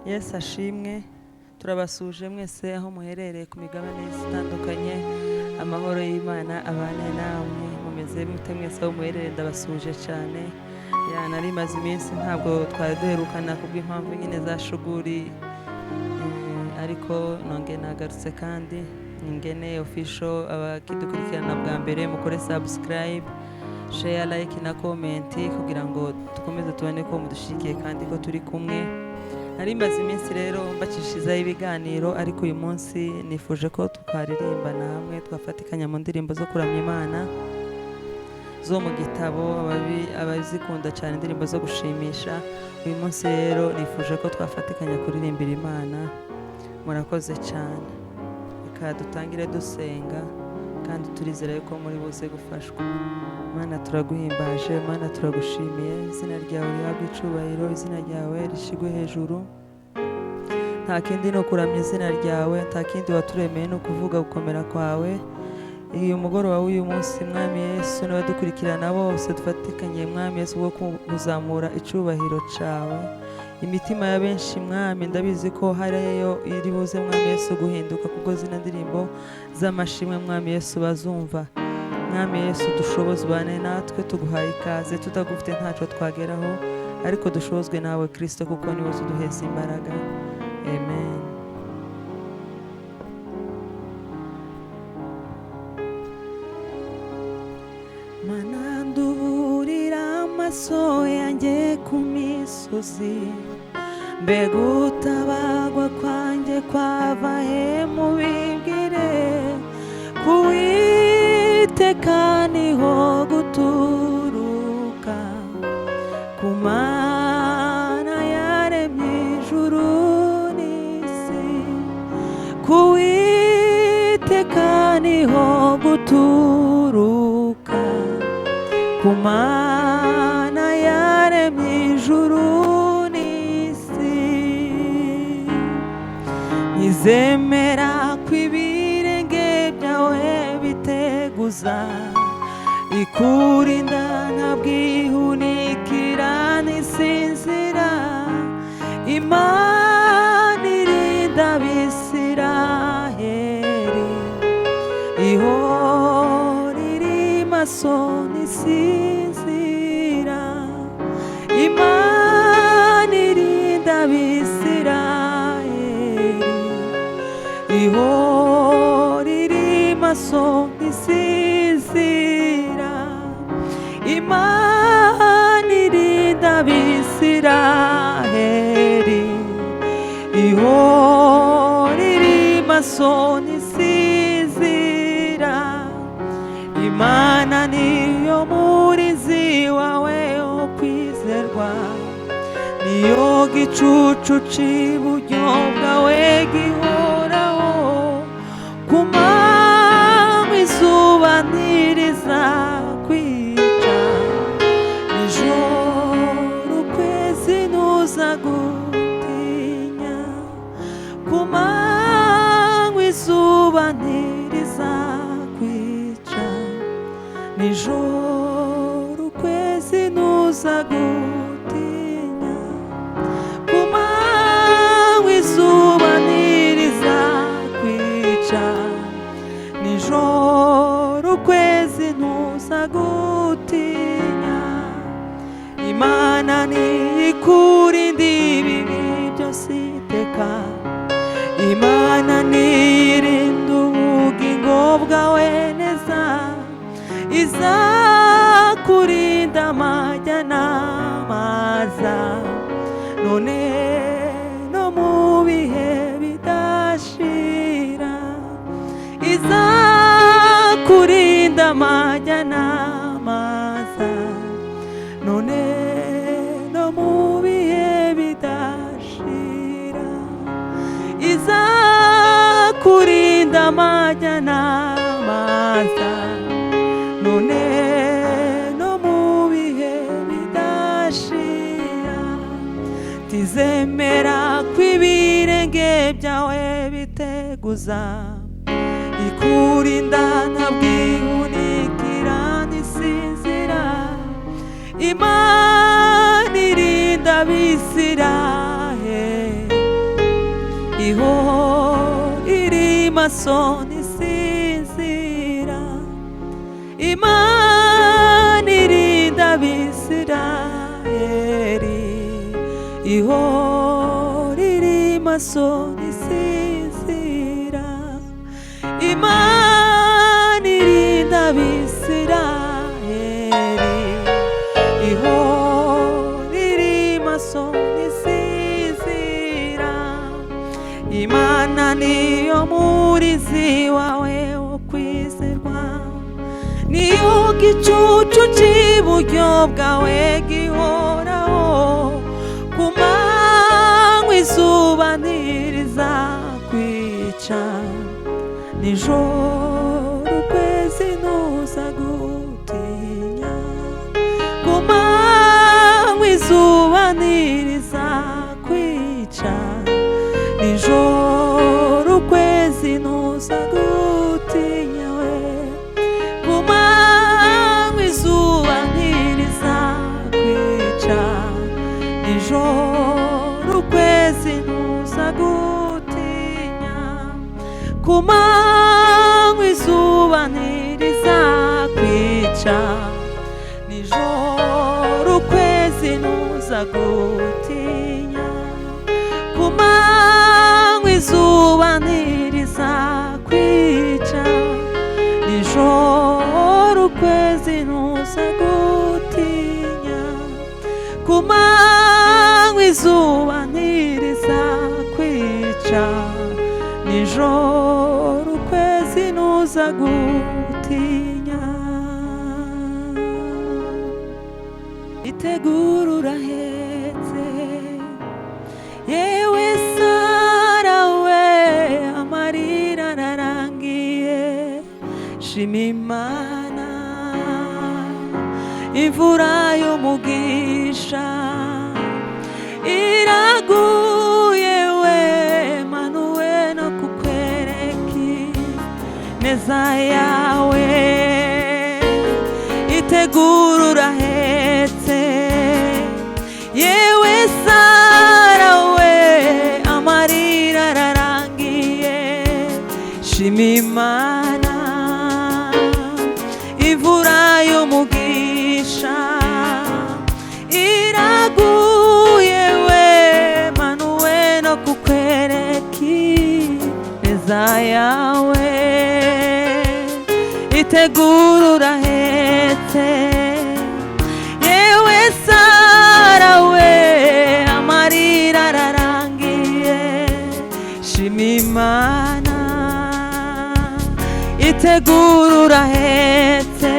Yesu ashimwe. Turabasuje mwese aho muherereye ku migabane itandukanye. Amahoro y'Imana abane namwe. Mumeze mute mwese aho muherereye? Ndabasuje cyane. Nari maze iminsi ntabwo twari duherukana kubw'impamvu nyine za shuguri, ariko nongeye nagarutse kandi ngene official abakidukurikirana bwa mbere mukore subscribe, share, like na comment kugira ngo dukomeze tubone ko mudushigikiye kandi ko turi kumwe. Nari maze iminsi rero mbacishirizaho ibiganiro, ariko uyu munsi nifuje ko twaririmba namwe twafatikanya mu ndirimbo zo kuramya Imana zo mu gitabo abazikunda cyane, indirimbo zo gushimisha. Uyu munsi rero nifuje ko twafatikanya kuririmbira Imana. Murakoze cyane. Reka dutangire dusenga kandi turizera ko muri buze gufashwa. Mana turaguhimbaje, Mana turagushimiye, izina ryawe rihabwe icubahiro, izina ryawe rishigwe hejuru. Nta kindi no kuramya izina ryawe, nta kindi waturemeye no kuvuga gukomera kwawe. Uyu mugoroba w'uyu munsi Mwami Yesu n'abadukurikirana bose dufatikanye Mwami Yesu bwo kuzamura icubahiro cawe. Imitima ya benshi Mwami ndabizi ko hariyo iri buze Mwami Yesu guhinduka kubwo zina ndirimbo z'amashimwe Mwami Yesu bazumva. Mwami Yesu dushoboze ubane natwe, tuguhaye ikaze, tutagufite ntaco twageraho, ariko dushobozwe nawe Kristo kuko niwe uduheza imbaraga. Amen. Mana nduburira amaso yanjye ku misozi, mbega utabagwa kwanjye kwava he mubibwire, Uwiteka niho guturuka, ku Mana yaremye ijuru n'isi, ku Uwiteka niho guturuka, ku Mana yaremye ijuru n'isi. Nizemera kw'ibirenge byawe biteguza, ikurinda ntabwihunikira ntisinzira, Imana irinda Abisiraheli, ihora iri maso ntisinzira, Imana irinda Abisiraheli, ihora iri maso ntisinzira, Imana irinda Abisiraheli, ihora iri maso ntisinzira. Imana niyo murinzi wawe wo kwizerwa, niyo gicucu c'iburyo bwawe gihoraho, ku manywa izuba ntirizakwica, nijoro ukwezi ntuzagutinya, ku manywa izuba ntirizakwica, nijoro ukwezi ntuzagutinya, ku manywa izuba ntirizakwica, nijoro ukwezi ntuzagutinya. Imana niyikurinda ibibi byose iteka, Imana niyirinda ubugingo bwawe neza, izakurinda amajya n'amaza, none no mu bihe bidashira, izakurinda amajya n'amaza, none no mu bihe bidashira, izakurinda amajya n'amaza, none no mu bihe bidashira. Tizemera kw'ibirenge byawe biteguza, ikurinda ntabwihunikira ntisinzira, Imana irinda Abisiraheli, ihora iri maso ntisinzira. Imana irinda Abisirayeli, ihora iri maso ntisinzira. Imana irinda Abisirayeli, ihora iri maso ntisinzira. Imana niyo murizi wawe wo kwizerwa, niyo gicucu cy'iburyo bwawe gihoraho. Ku manywa izuba ntirizakwica, nijoro ukwezi ntuzagutinya. Ku manywa izuba ntirizakwica, nijoro ukwezi ntuzagutinya we. Ku manywa izuba ntirizakwica, nijoro ukwezi ntuzagutinya. Ku manywa izuba ntirizakwica, nijoro ukwezi ntuzagutinya. Ku manywa izuba ntirizakwica, nijoro ukwezi ntuzagutinya. Ku manywa izuba ntirizakwica, nijoro ukwezi ntuzagutinya. Itegura urahetse, yewe Sara we, amarira ararangiye. Shima Imana, imvura y'umugisha iraguye we, manuwe no kukwereka ineza yawe. Itegura urahetse, yewe Sara we, amarira ararangiye. Shima Imana, imvura y'umugisha iraguye we, manuwe no kukwereka ineza yawe. Itegura urahetse, yewe Sara we, amarira ararangiye. Shima Imana, itegura urahetse.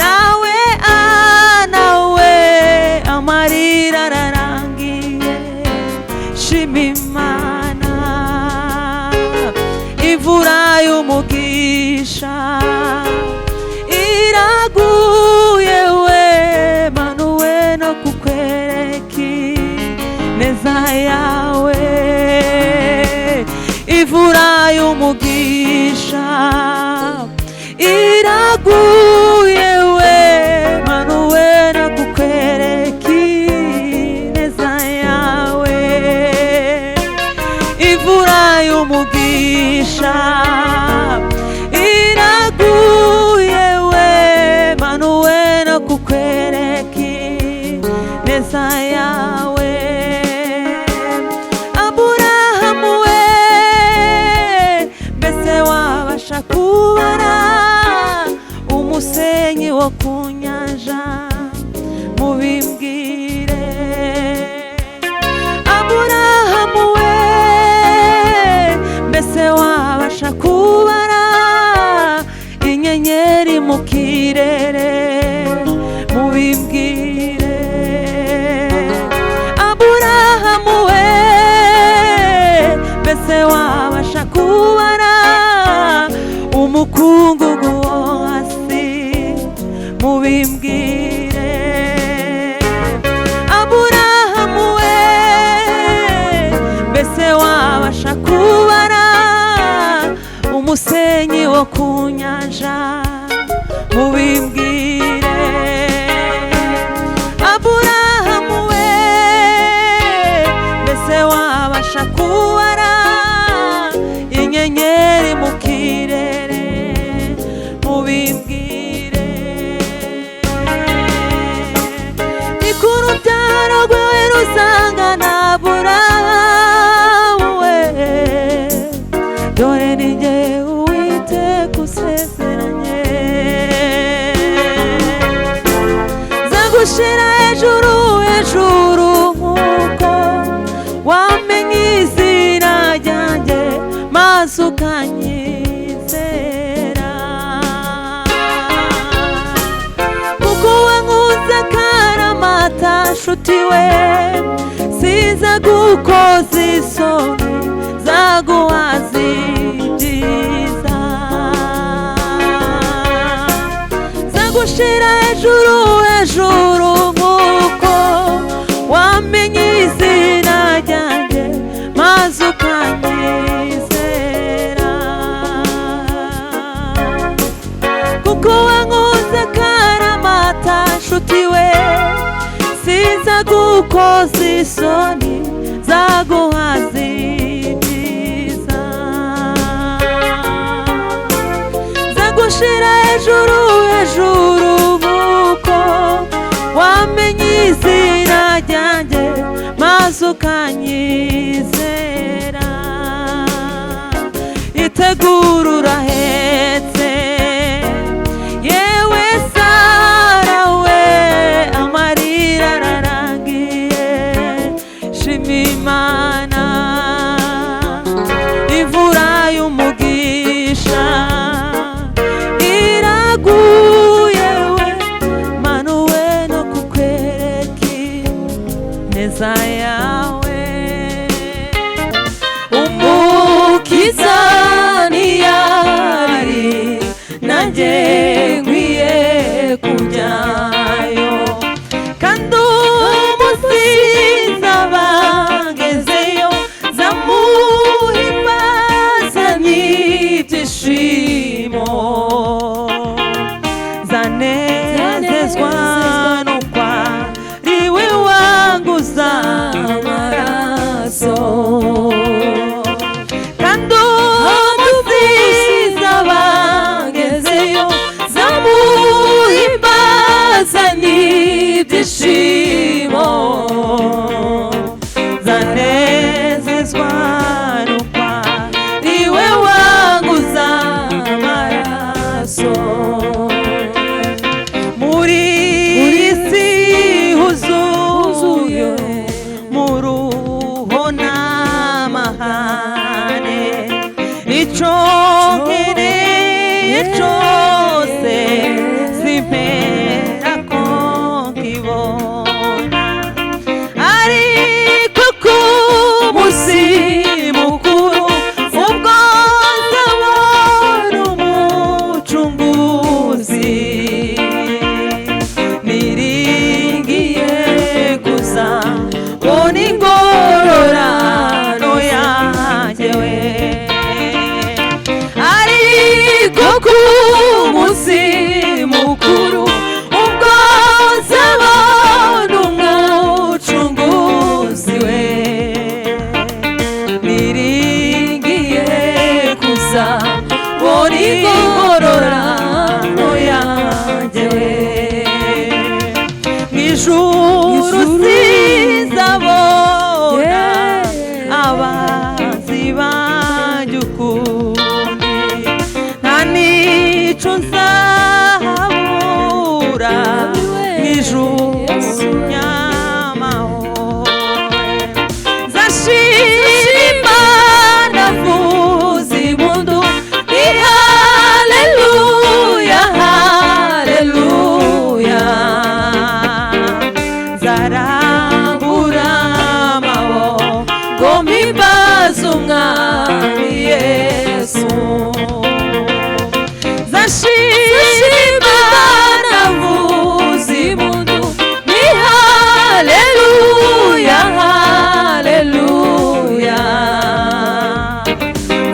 Nawe nawe amarira ararangiye. Shima Imana, imvura y'umugisha iraguye we, manuwe no kukwereka ineza yawe. Imvura y'umugisha iraguye we, manuwe no kukwereka ineza yawe. Imvura y'umugisha iraguye we, manuwe no kukwereka ineza yawe. Aburahamu we, mbese wabasha kubara umusenyi wo ku nyanja? Mubimbwire. Aburahamu we, mbese wabasha kubara inyenyeri mu kirere? Mubimbwire. Aburahamu we, mbese wabasha kubara umukungugu wo hasi? Mubimbwire. Aburahamu we, mbese wabasha kubara umusenyi wo ku nyanja? Mubimbwire. Aburahamu we, mbese wabasha ubasha kubara inyenyeri mu kirere mubimbwire ikuru byarogwewe rusangana burawe dore ni jye Uwiteka usezeranye zagushira hejuru hejuru nk'uko wamenye izina ryanjye maze ukanyizera kuko wankunze akaramata nshuti we siza gukoza isoni zaguhaza ibyiza zagushira hejuru hejuru nk'uko wamenye izina ryanjye maze ukanyizera kuko wankunze akaramata nshuti we siza gukoza isoni zaguhaza ibyiza zagushira hejuru hejuru nk'uko wamenye izina ryanjye maze ukanyizera itegura urahetse yewe Sara we amarira ararangiye shima Imana imvura y'umugisha iraguye we manuwe no kukwereka ineza yawe umukiza niyari nanjye nkwiye kujyayo kandi umusiza bangezeyo zamuhimbaza n'ibyishimo zanezezwa n'uko ariwe wanguza amaraso kandi umusiza bangezeyo zamuhimbaza n'ibyishimo zanezezwa n'uko ariwe wanguza amaraso muri iyi si huzuye mu ruho n'amahane icyo nkeneye cyose simpera ko nkibona ariko ku munsi mukuru ubwo nzabona umucunguzi niringiye gusa mbona ingororano yanjye we ariko ku munsi mukuru ubwo nzabona umucunguzi we niringiye gusa mbona ingororano yanjye we mw'ijuru sizabona abanzi banjye ukundi nta n'icyo nzahabura mw'ijuru nyamahoro nzashima Imana mvuza impundu ni haleluya haleluya zarambura amaboko mpimbaza umwami Yesu zashima Imana mvuza impundu ni haleluya haleluya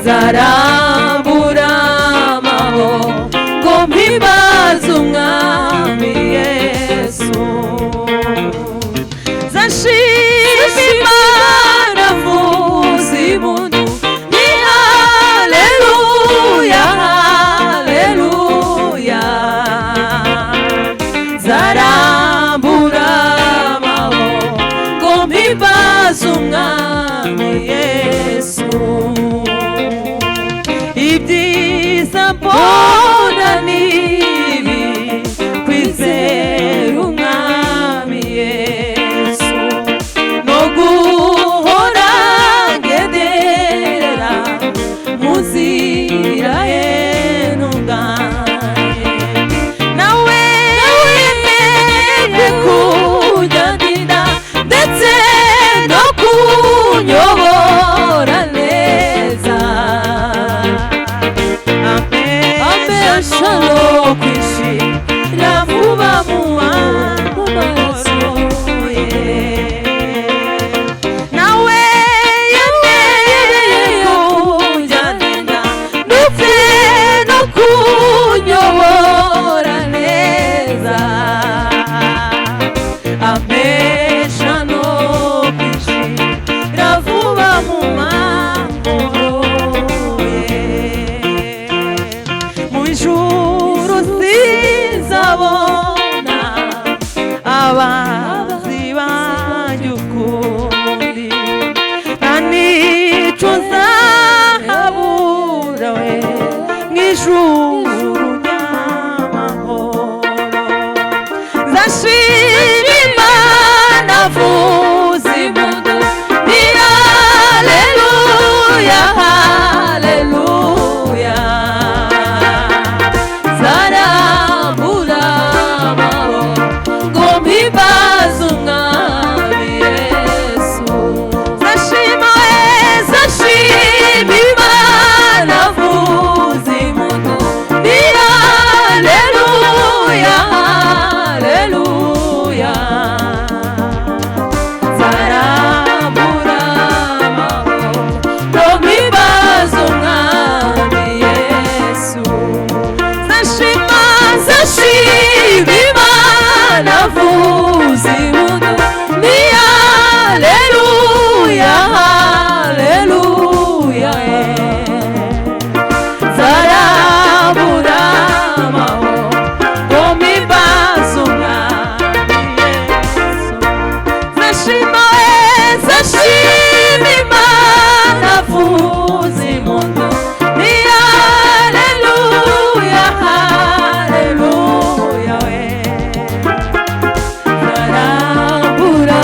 zarambura amaboko mpimbaza umwami Yesu zashima Imana mvuza mbona nibi kwizera umwami Yesu no guhora ngendera mu nzira ye ntunganye nawe yemeye kunjyanira ndetse no kunyobora neza amesha no kwishira vuba mu maso ye nawe yemeye kunjyanira ndetse no kunyobora neza amesha no kwishira vuba mu mahoro ye mu ijuru sinzabona abanzi banjye ukundi nta n'icyo nzahabura we mu ijuru ry'amahoro nzashima Imana vuza impundu ni haleluya haleluya zarambura amaboko ngo mpimbaze umwami Yesu zashima Imana vuza impundu ni haleluya haleluya zarambura amaboko ngo mpimbaze umwami Yesu zashima Imana vuza impundu ni haleluya haleluya zarambura amaboko ngo mpimbaze umwami Yesu zashima Imana vuza impundu ni haleluya haleluya zarambura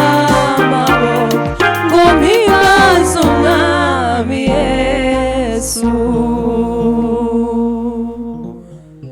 amaboko ngo mpimbaze umwami Yesu